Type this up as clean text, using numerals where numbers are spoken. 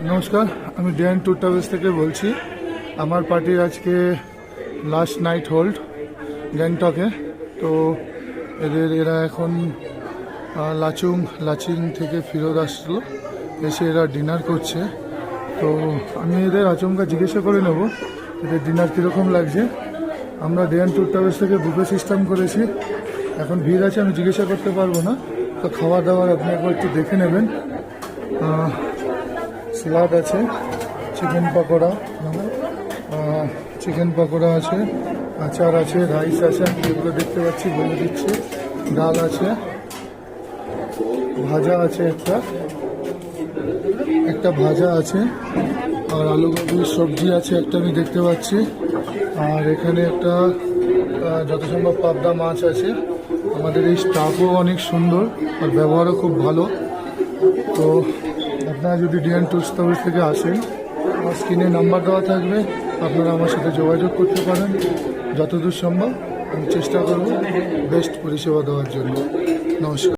নমস্কার, আমি DNA tour travels থেকে বলছি। আমার পার্টির আজকে লাস্ট নাইট হোল্ড গ্যাংটকে। তো এরা এখন লাচিং থেকে ফেরত আসলো, এসে এরা ডিনার করছে। তো আমি এদের আচমকা জিজ্ঞাসা করে নেব এদের ডিনার কীরকম লাগছে। আমরা ডিএন ট্যুর ট্রাভেলস থেকে বুফে সিস্টেম করেছি। এখন ভিড় আছে, আমি জিজ্ঞাসা করতে পারবো না। তো খাওয়া দাওয়ার আপনি একবার একটু দেখে নেবেন। স্যালাড আছে, চিকেন পকোড়া আছে, আচার আছে, রাইস আছে, আমি যেগুলো দেখতে পাচ্ছি বলে দিচ্ছি। ডাল আছে, ভাজা আছে, একটা ভাজা আছে, আর আলু গোবির সবজি আছে একটা আমি দেখতে পাচ্ছি। আর এখানে একটা যত সম্ভব পাবদা মাছ আছে। আমাদের এই স্টাফও অনেক সুন্দর আর ব্যবহারও খুব ভালো। তো আপনারা যদি ডিএন ট্যুর ট্রাভেলস থেকে আসেন, আমার স্ক্রিনে নাম্বার দেওয়া থাকবে, আপনারা আমার সাথে যোগাযোগ করতে পারেন। যতদূর সম্ভব আমি চেষ্টা করব বেস্ট পরিষেবা দেওয়ার জন্য। নমস্কার।